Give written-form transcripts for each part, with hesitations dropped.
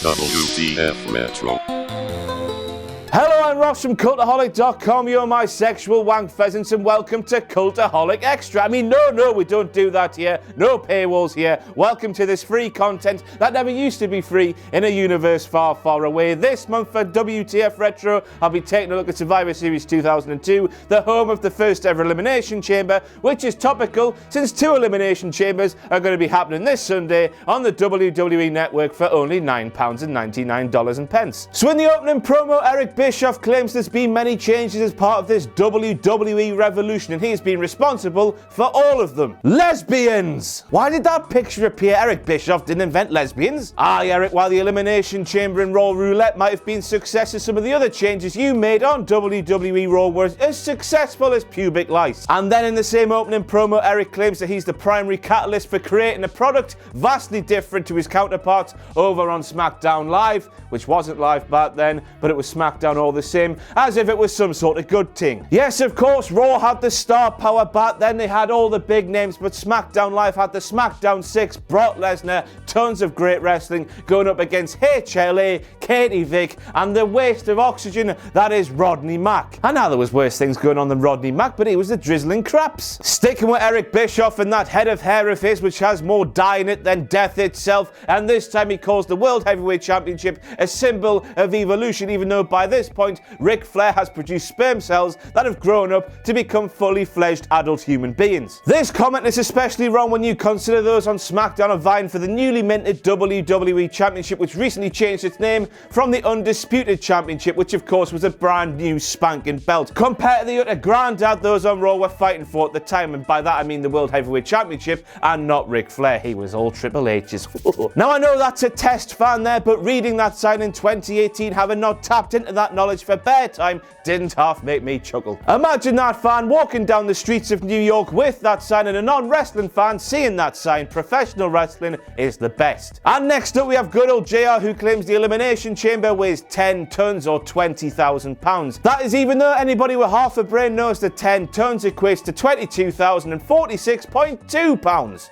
WTF Metro. Hello, I'm Ross from Cultaholic.com. You're my sexual wank pheasants, and welcome to Cultaholic Extra. I mean, no, we don't do that here. No paywalls here. Welcome to this free content that never used to be free in a universe far, far away. This month for WTF Retro, I'll be taking a look at Survivor Series 2002, the home of the first ever Elimination Chamber, which is topical since 2 Elimination Chambers are going to be happening this Sunday on the WWE Network for only £9.99. So in the opening promo, Eric Bischoff claims there's been many changes as part of this WWE revolution, and he's been responsible for all of them. Lesbians! Why did that picture appear? Eric Bischoff didn't invent lesbians. Aye, Eric, while the Elimination Chamber and Raw Roulette might have been successes, some of the other changes you made on WWE Raw were as successful as pubic lice. And then in the same opening promo, Eric claims that he's the primary catalyst for creating a product vastly different to his counterparts over on SmackDown Live, which wasn't live back then, but it was SmackDown all the same, as if it was some sort of good thing. Yes, of course, Raw had the star power back then, they had all the big names, but SmackDown Live had the SmackDown 6, Brock Lesnar, tons of great wrestling, going up against HLA, Katie Vick, and the waste of oxygen that is Rodney Mack. I know there was worse things going on than Rodney Mack, but he was the drizzling craps. Sticking with Eric Bischoff and that head of hair of his, which has more dye in it than death itself, and this time he calls the World Heavyweight Championship a symbol of evolution, even though by this point Ric Flair has produced sperm cells that have grown up to become fully fledged adult human beings. This comment is especially wrong when you consider those on SmackDown are vying for the newly minted WWE Championship, which recently changed its name from the Undisputed Championship, which of course was a brand new spanking belt. Compared to the utter granddad those on Raw were fighting for at the time, and by that I mean the World Heavyweight Championship and not Ric Flair. He was all Triple H's. Now I know that's a test fan there, but reading that sign in 2018, having not tapped into that knowledge for bare time, didn't half make me chuckle. Imagine that fan walking down the streets of New York with that sign, and a non-wrestling fan seeing that sign. Professional wrestling is the best. And next up we have good old JR, who claims the Elimination Chamber weighs 10 tons or 20,000 pounds. That is even though anybody with half a brain knows that 10 tons equates to 22,046.2 pounds.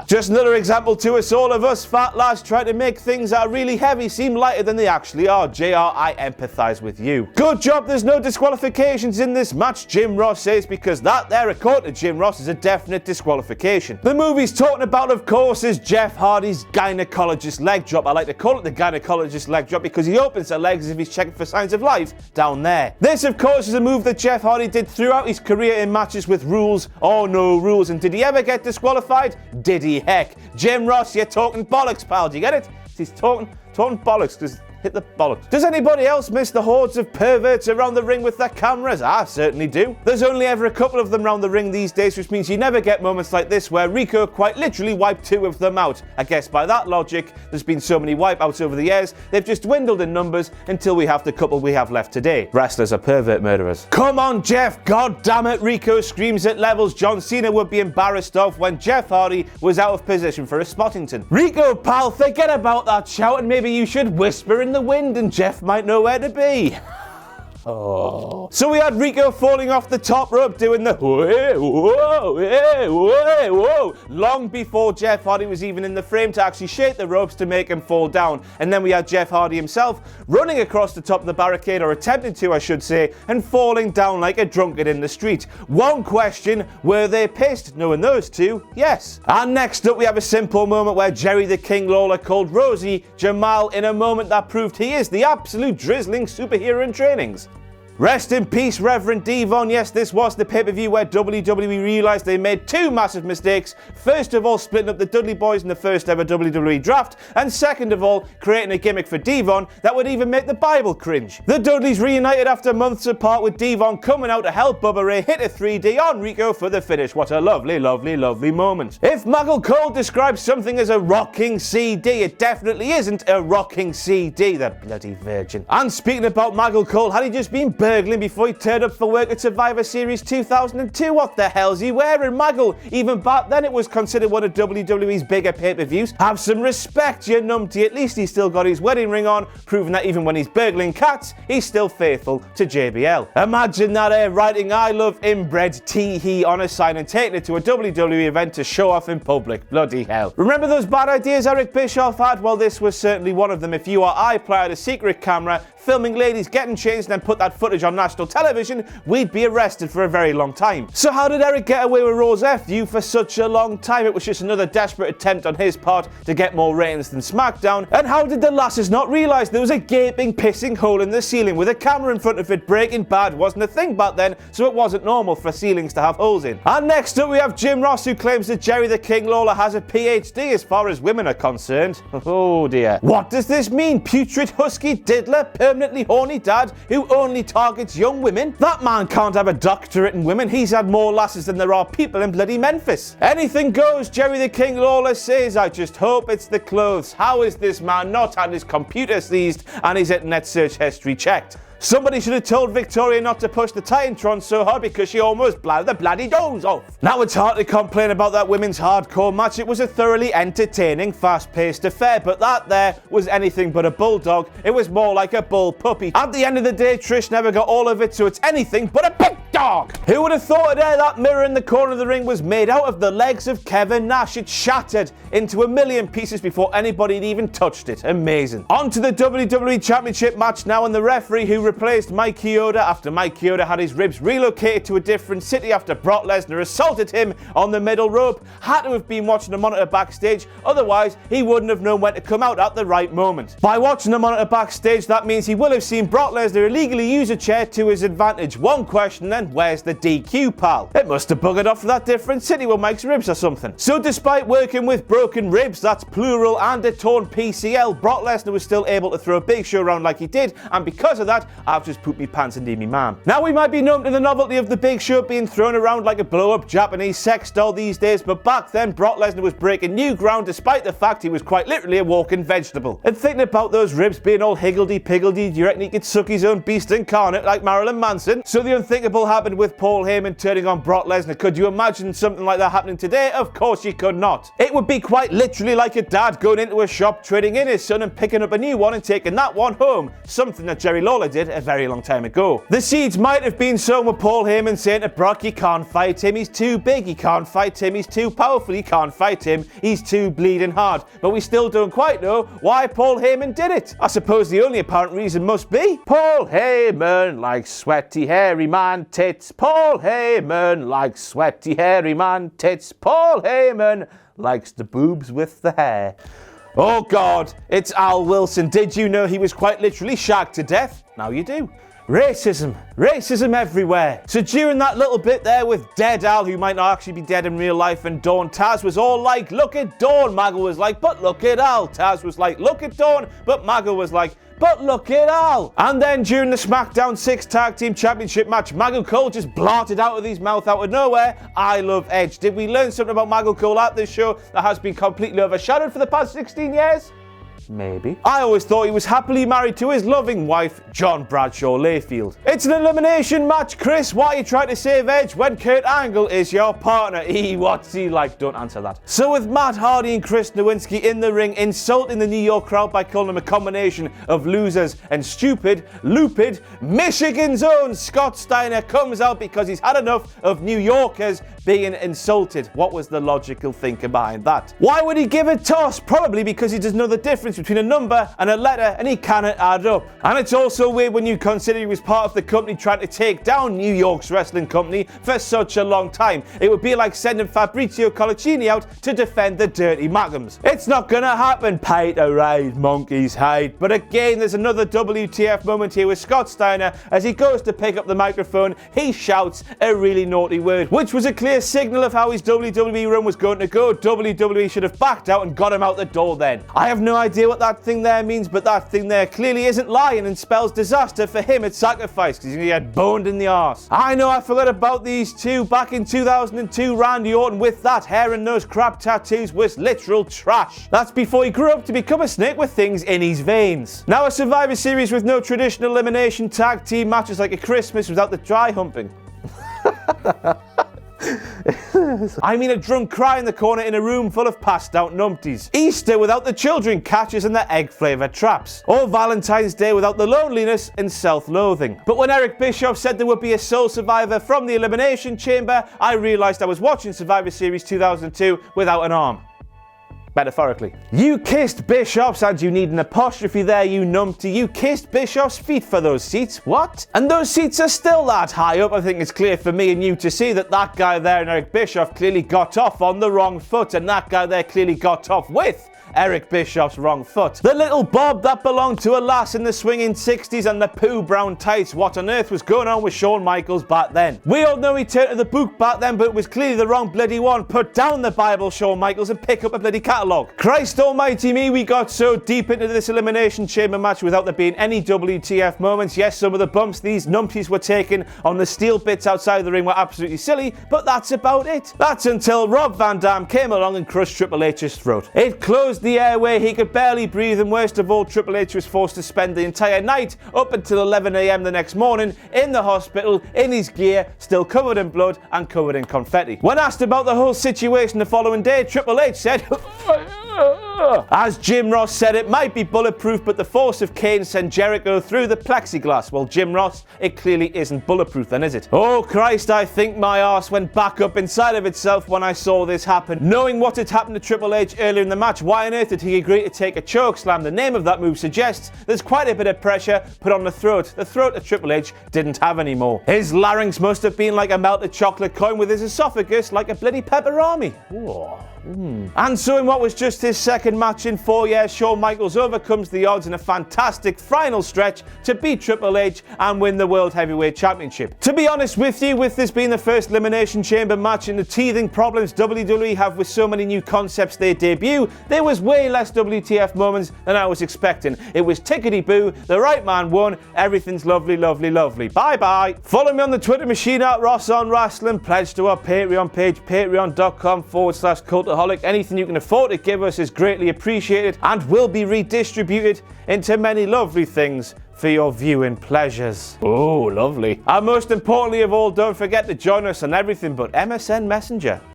Just another example to us all of us fat lads trying to make things that are really heavy seem lighter than they actually are. JR, I empathise with you. Good job there's no disqualifications in this match, Jim Ross says, because that there, according to Jim Ross, is a definite disqualification. The movie's talking about, of course, is Jeff Hardy's gynecologist leg drop. I like to call it the gynecologist leg drop because he opens the legs as if he's checking for signs of life down there. This, of course, is a move that Jeff Hardy did throughout his career in matches with rules or no rules. And did he ever get disqualified? Did he? Heck. Jim Ross, you're talking bollocks, pal. Do you get it? He's talking bollocks because hit the bollocks. Does anybody else miss the hordes of perverts around the ring with their cameras? I certainly do. There's only ever a couple of them around the ring these days, which means you never get moments like this where Rico quite literally wiped 2 of them out. I guess by that logic, there's been so many wipeouts over the years, they've just dwindled in numbers until we have the couple we have left today. Wrestlers are pervert murderers. Come on, Jeff, god damn it, Rico screams at levels John Cena would be embarrassed of when Jeff Hardy was out of position for a Spottington. Rico, pal, forget about that shout, and maybe you should whisper in the wind and Jeff might know where to be. Oh. So we had Rico falling off the top rope doing the whoa, long before Jeff Hardy was even in the frame to actually shake the ropes to make him fall down. And then we had Jeff Hardy himself running across the top of the barricade, or attempting to, I should say, and falling down like a drunkard in the street. One question, were they pissed? Knowing those two, yes. And next up we have a simple moment where Jerry the King Lawler called Rosie Jamal in a moment that proved he is the absolute drizzling superhero in trainings. Rest in peace, Reverend Devon. Yes, this was the pay-per-view where WWE realised they made 2 massive mistakes. First of all, splitting up the Dudley boys in the first ever WWE draft, and second of all, creating a gimmick for Devon that would even make the Bible cringe. The Dudleys reunited after months apart, with Devon coming out to help Bubba Ray hit a 3D on Rico for the finish. What a lovely, lovely, lovely moment. If Michael Cole describes something as a rocking CD, it definitely isn't a rocking CD, the bloody virgin. And speaking about Michael Cole, had he just been burgling before he turned up for work at Survivor Series 2002. What the hell's he wearing, Maggle? Even back then it was considered one of WWE's bigger pay-per-views. Have some respect, you numpty. At least he's still got his wedding ring on, proving that even when he's burgling cats, he's still faithful to JBL. Imagine that, writing "I love inbred tee-hee" on a sign and taking it to a WWE event to show off in public. Bloody hell. Remember those bad ideas Eric Bischoff had? Well, this was certainly one of them. If you or I planted a secret camera filming ladies getting changed and then put that footage on national television, we'd be arrested for a very long time. So how did Eric get away with Raw's F-U for such a long time? It was just another desperate attempt on his part to get more ratings than SmackDown. And how did the lasses not realise there was a gaping, pissing hole in the ceiling with a camera in front of it? Breaking Bad wasn't a thing back then, so it wasn't normal for ceilings to have holes in. And next up we have Jim Ross, who claims that Jerry the King Lawler has a PhD as far as women are concerned. Oh dear. What does this mean? Putrid, husky, diddler, permanently horny dad who only targets young women? That man can't have a doctorate in women. He's had more lasses than there are people in bloody Memphis. Anything goes, Jerry the King Lawler says. I just hope it's the clothes. How is this man not had his computer seized and his internet search history checked? Somebody should have told Victoria not to push the Titantron so hard because she almost blew the bloody doors off. Now it's hard to complain about that women's hardcore match. It was a thoroughly entertaining, fast-paced affair, but that there was anything but a bulldog. It was more like a bull puppy. At the end of the day, Trish never got all of it, so it's anything but a big dog. Who would have thought today that mirror in the corner of the ring was made out of the legs of Kevin Nash? It shattered into a million pieces before anybody had even touched it. Amazing. On to the WWE Championship match now, and the referee who replaced Mike Chioda after Mike Chioda had his ribs relocated to a different city after Brock Lesnar assaulted him on the middle rope had to have been watching the monitor backstage, otherwise he wouldn't have known when to come out at the right moment. By watching the monitor backstage, that means he will have seen Brock Lesnar illegally use a chair to his advantage. One question then, where's the DQ, pal? It must have buggered off to that different city with Mike's ribs or something. So despite working with broken ribs, that's plural, and a torn PCL, Brock Lesnar was still able to throw a Big Show around like he did, and because of that, I've just pooped me pants and need me mom. Now we might be numb to the novelty of the Big Show being thrown around like a blow-up Japanese sex doll these days, but back then Brock Lesnar was breaking new ground despite the fact he was quite literally a walking vegetable. And thinking about those ribs being all higgledy-piggledy, do you reckon he could suck his own beast incarnate like Marilyn Manson? So the unthinkable happened with Paul Heyman turning on Brock Lesnar. Could you imagine something like that happening today? Of course you could not. It would be quite literally like a dad going into a shop, trading in his son and picking up a new one and taking that one home. Something that Jerry Lawler did a very long time ago. The seeds might have been sown with Paul Heyman saying to Brock, you can't fight him, he's too big, you can't fight him, he's too powerful, you can't fight him, he's too bleeding hard. But we still don't quite know why Paul Heyman did it. I suppose the only apparent reason must be Paul Heyman likes sweaty hairy man tits. Paul Heyman likes sweaty hairy man tits. Paul Heyman likes the boobs with the hair. Oh God, it's Al Wilson. Did you know he was quite literally shagged to death? Now you do. Racism everywhere. So during that little bit there with Dead Al, who might not actually be dead in real life, and Dawn, Taz was all like, look at Dawn. Maggle was like, but look at Al. Taz was like, look at Dawn. But Maggle was like, but look at Al. And then during the SmackDown 6 Tag Team Championship match, Maggle Cole just blurted out of his mouth out of nowhere, I love Edge. Did we learn something about Maggle Cole at this show that has been completely overshadowed for the past 16 years? Maybe. I always thought he was happily married to his loving wife, John Bradshaw Layfield. It's an elimination match, Chris. Why are you trying to save Edge when Kurt Angle is your partner? What's he like? Don't answer that. So with Matt Hardy and Chris Nowinski in the ring insulting the New York crowd by calling them a combination of losers and stupid, lupid, Michigan's own Scott Steiner comes out because he's had enough of New Yorkers being insulted. What was the logical thinking behind that? Why would he give a toss? Probably because he doesn't know the difference between a number and a letter and he cannot add up. And it's also weird when you consider he was part of the company trying to take down New York's wrestling company for such a long time. It would be like sending Fabrizio Colacini out to defend the Dirty Magnums. It's not gonna happen. Pay to ride, monkeys hide. But again, there's another WTF moment here with Scott Steiner. As he goes to pick up the microphone, he shouts a really naughty word, which was a clear signal of how his WWE run was going to go. WWE should have backed out and got him out the door then. I have no idea idea what that thing there means, but that thing there clearly isn't lying and spells disaster for him at Sacrifice because he's going to get boned in the arse. I know I forgot about these two. Back in 2002, Randy Orton with that hair and those crap tattoos was literal trash. That's before he grew up to become a snake with things in his veins. Now a Survivor Series with no traditional elimination tag team matches like a Christmas without the dry humping. I mean a drunk cry in the corner in a room full of passed out numpties. Easter without the children catches and the egg flavour traps. Or Valentine's Day without the loneliness and self-loathing. But when Eric Bischoff said there would be a sole survivor from the Elimination Chamber, I realised I was watching Survivor Series 2002 without an arm. Metaphorically. You kissed Bischoff's, and you need an apostrophe there, you numpty. You kissed Bischoff's feet for those seats. What? And those seats are still that high up. I think it's clear for me and you to see that that guy there and Eric Bischoff clearly got off on the wrong foot, and that guy there clearly got off with Eric Bischoff's wrong foot. The little bob that belonged to a lass in the swinging 60s and the poo brown tights. What on earth was going on with Shawn Michaels back then? We all know he turned to the book back then, but it was clearly the wrong bloody one. Put down the Bible, Shawn Michaels, and pick up a bloody catalogue. Christ almighty me, we got so deep into this Elimination Chamber match without there being any WTF moments. Yes, some of the bumps these numpties were taking on the steel bits outside the ring were absolutely silly, but that's about it. That's until Rob Van Dam came along and crushed Triple H's throat. It closed the airway, he could barely breathe, and worst of all, Triple H was forced to spend the entire night up until 11 AM the next morning in the hospital in his gear, still covered in blood and covered in confetti. When asked about the whole situation the following day, Triple H said, as Jim Ross said, it might be bulletproof, but the force of Kane sent Jericho through the plexiglass. Well, Jim Ross, it clearly isn't bulletproof then, is it? Oh Christ, I think my arse went back up inside of itself when I saw this happen. Knowing what had happened to Triple H earlier in the match, why on earth did he agree to take a choke slam? The name of that move suggests there's quite a bit of pressure put on the throat that Triple H didn't have anymore. His larynx must have been like a melted chocolate coin, with his esophagus like a bloody pepperami. Whoa. And so in what was just his second match in 4 years, Shawn Michaels overcomes the odds in a fantastic final stretch to beat Triple H and win the World Heavyweight Championship. To be honest with you, with this being the first Elimination Chamber match and the teething problems WWE have with so many new concepts they debut, there was way less WTF moments than I was expecting. It was tickety-boo, the right man won, everything's lovely, lovely, lovely. Bye-bye. Follow me on the Twitter machine at Ross on Wrestling, pledge to our Patreon page, patreon.com/cultaholic. Anything you can afford to give us is greatly appreciated and will be redistributed into many lovely things for your viewing pleasures. Oh, lovely. And most importantly of all, don't forget to join us on everything but MSN Messenger.